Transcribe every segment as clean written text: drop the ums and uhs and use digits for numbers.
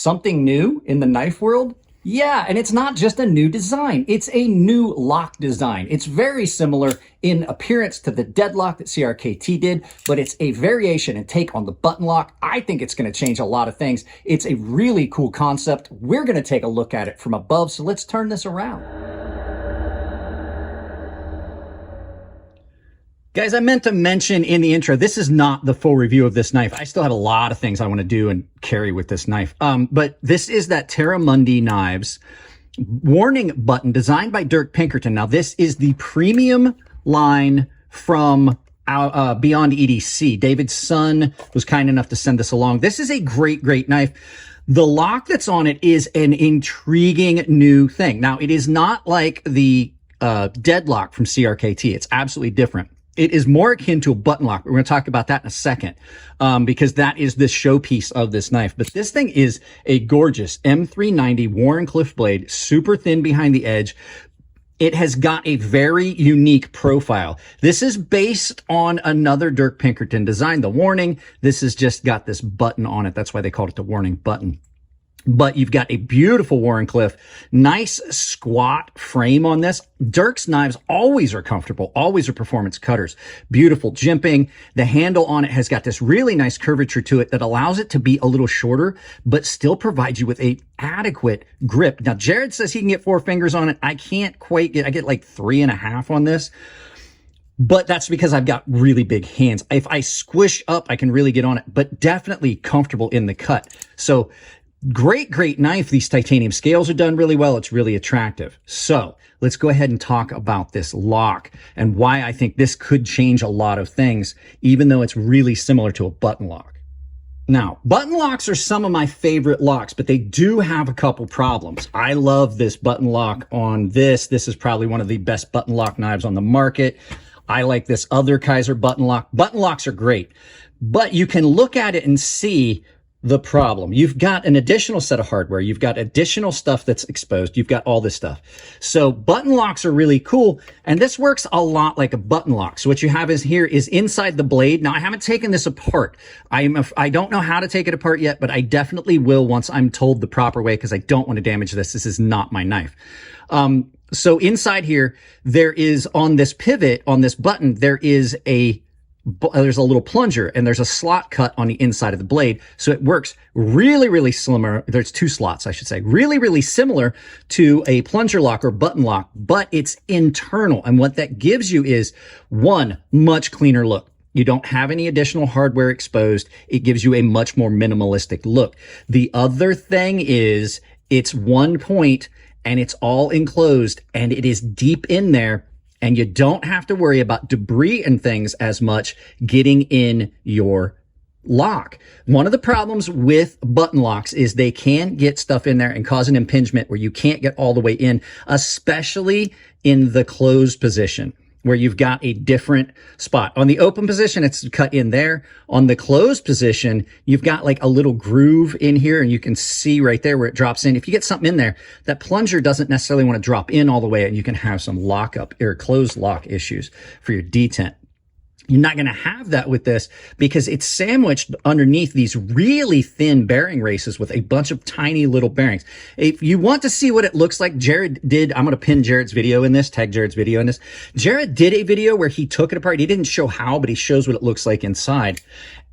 Something new in the knife world? Yeah, and it's not just a new design, it's a new lock design. It's very similar in appearance to the deadlock that CRKT did, but it's a variation and take on the button lock. I think it's going to change a lot of things. It's a really cool concept. We're going to take a look at it from above, so let's turn this around. Guys, I meant to mention in the intro, this is not the full review of this knife. I still have a lot of things I want to do and carry with this knife. But this is that Terramundi Knives warning button designed by Dirk Pinkerton. Now, this is the premium line from Beyond EDC. David's son was kind enough to send this along. This is a great, great knife. The lock that's on it is an intriguing new thing. Now, it is not like the deadlock from CRKT. It's absolutely different. It is more akin to a button lock. We're going to talk about that in a second, because that is the showpiece of this knife. But this thing is a gorgeous M390 Wharncliffe blade, super thin behind the edge. It has got a very unique profile. This is based on another Dirk Pinkerton design, the Warning. This has just got this button on it. That's why they called it the Warning button. But you've got a beautiful Wharncliffe, nice squat frame on this. Dirk's knives always are comfortable, always are performance cutters. Beautiful jimping. The handle on it has got this really nice curvature to it that allows it to be a little shorter, but still provides you with a adequate grip. Now, Jared says he can get 4 fingers on it. I can't quite get, I get like 3.5 on this. But that's because I've got really big hands. If I squish up, I can really get on it, but definitely comfortable in the cut. So, great, great knife. These titanium scales are done really well. It's really attractive. So let's go ahead and talk about this lock and why I think this could change a lot of things, even though it's really similar to a button lock. Now, button locks are some of my favorite locks, but they do have a couple problems. I love this button lock on this. This is probably one of the best button lock knives on the market. I like this other Kaiser button lock. Button locks are great, but you can look at it and see the problem. You've got an additional set of hardware. You've got additional stuff that's exposed. You've got all this stuff. So button locks are really cool. And this works a lot like a button lock. So what you have is here is inside the blade. Now I haven't taken this apart. I don't know how to take it apart yet, but I definitely will once I'm told the proper way, because I don't want to damage this. This is not my knife. So inside here, there is on this pivot, on this button, there's a little plunger and there's a slot cut on the inside of the blade. So it works really, really similar. There's 2 slots, I should say. Really, really similar to a plunger lock or button lock, but it's internal. And what that gives you is, one, much cleaner look. You don't have any additional hardware exposed. It gives you a much more minimalistic look. The other thing is it's one point and it's all enclosed and it is deep in there. And you don't have to worry about debris and things as much getting in your lock. One of the problems with button locks is they can get stuff in there and cause an impingement where you can't get all the way in, especially in the closed position, where you've got a different spot. On the open position, it's cut in there. On the closed position, you've got like a little groove in here, and you can see right there where it drops in. If you get something in there, that plunger doesn't necessarily want to drop in all the way, and you can have some lockup or closed lock issues for your detent. You're not going to have that with this because it's sandwiched underneath these really thin bearing races with a bunch of tiny little bearings. If you want to see what it looks like, Jared did, I'm going to pin Jared's video in this, tag Jared's video in this. Jared did a video where he took it apart. He didn't show how, but he shows what it looks like inside.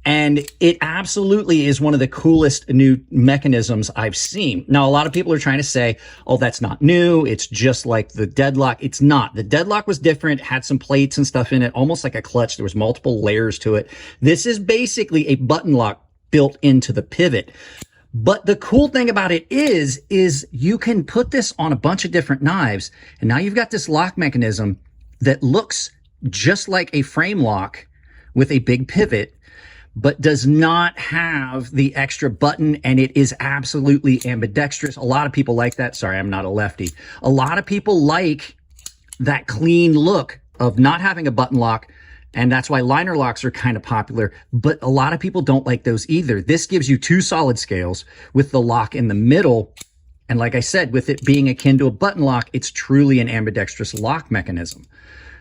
And it absolutely is one of the coolest new mechanisms I've seen. Now, a lot of people are trying to say, oh, that's not new. It's just like the deadlock. It's not. The deadlock was different, had some plates and stuff in it, almost like a clutch. There was multiple layers to it. This is basically a button lock built into the pivot. But the cool thing about it is you can put this on a bunch of different knives. And now you've got this lock mechanism that looks just like a frame lock with a big pivot, but does not have the extra button, and it is absolutely ambidextrous. A lot of people like that. Sorry, I'm not a lefty. A lot of people like that clean look of not having a button lock, and that's why liner locks are kind of popular, but a lot of people don't like those either. This gives you 2 solid scales with the lock in the middle, and like I said, with it being akin to a button lock, it's truly an ambidextrous lock mechanism.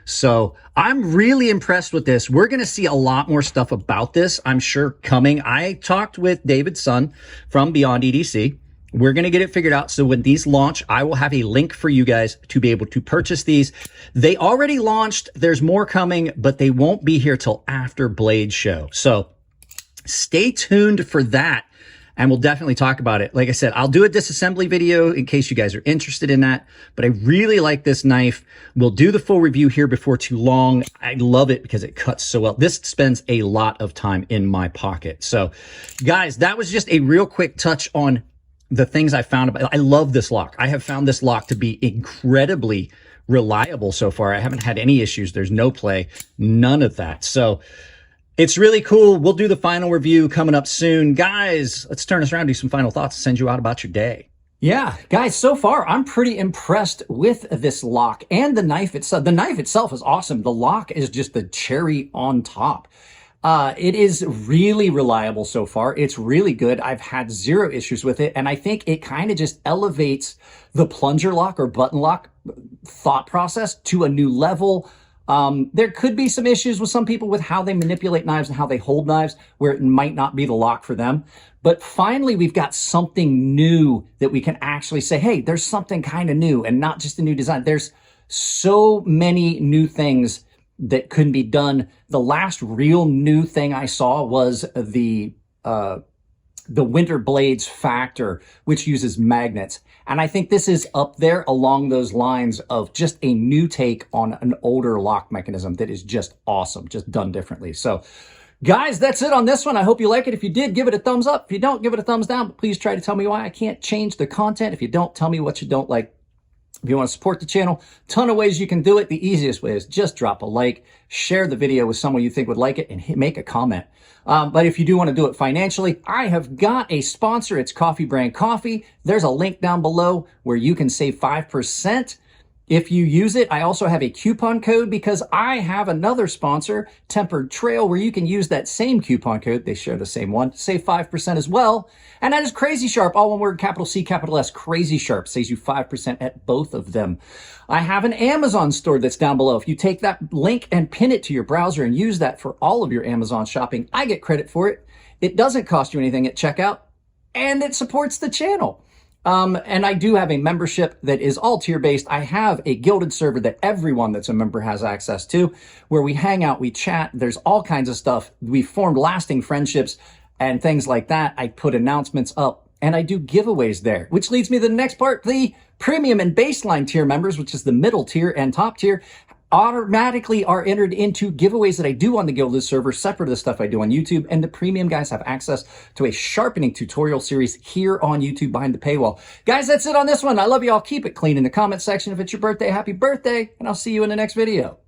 So I'm really impressed with this. We're going to see a lot more stuff about this, I'm sure, coming. I talked with David's son from Beyond EDC. We're going to get it figured out. So when these launch, I will have a link for you guys to be able to purchase these. They already launched. There's more coming, but they won't be here till after Blade Show. So stay tuned for that. And we'll definitely talk about it. Like I said, I'll do a disassembly video in case you guys are interested in that. But I really like this knife. We'll do the full review here before too long. I love it because it cuts so well. This spends a lot of time in my pocket. So guys, that was just a real quick touch on the things I found about. I love this lock. I have found this lock to be incredibly reliable so far. I haven't had any issues. There's no play, none of that. So it's really cool. We'll do the final review coming up soon. Guys, let's turn this around, do some final thoughts, and send you out about your day. Yeah, guys, so far, I'm pretty impressed with this lock and the knife itself. The knife itself is awesome. The lock is just the cherry on top. It is really reliable so far. It's really good. I've had zero issues with it. And I think it kind of just elevates the plunger lock or button lock thought process to a new level. There could be some issues with some people with how they manipulate knives and how they hold knives where it might not be the lock for them. But finally, we've got something new that we can actually say, hey, there's something kind of new and not just a new design. There's so many new things that couldn't be done. The last real new thing I saw was the Winter Blades Factor, which uses magnets. And I think this is up there along those lines of just a new take on an older lock mechanism that is just awesome, just done differently. So guys, that's it on this one. I hope you like it. If you did, give it a thumbs up. If you don't, give it a thumbs down. But please try to tell me why. I can't change the content. If you don't, tell me what you don't like. If you want to support the channel, ton of ways you can do it. The easiest way is just drop a like, share the video with someone you think would like it, and make a comment. But if you do want to do it financially, I have got a sponsor. It's Coffee Brand Coffee. There's a link down below where you can save 5% if you use it. I also have a coupon code because I have another sponsor, Tempered Trail, where you can use that same coupon code. They share the same one to save 5% as well. And that is Crazy Sharp, all one word, capital C, capital S. Crazy Sharp saves you 5% at both of them. I have an Amazon store that's down below. If you take that link and pin it to your browser and use that for all of your Amazon shopping, I get credit for it. It doesn't cost you anything at checkout, and it supports the channel. And I do have a membership that is all tier-based. I have a gilded server that everyone that's a member has access to, where we hang out, we chat, there's all kinds of stuff. We formed lasting friendships and things like that. I put announcements up, and I do giveaways there, which leads me to the next part. The premium and baseline tier members, which is the middle tier and top tier, automatically are entered into giveaways that I do on the Gilded server, separate of the stuff I do on YouTube. And the premium guys have access to a sharpening tutorial series here on YouTube behind the paywall. Guys, that's it on this one. I love you all. Keep it clean in the comment section. If it's your birthday, happy birthday, and I'll see you in the next video.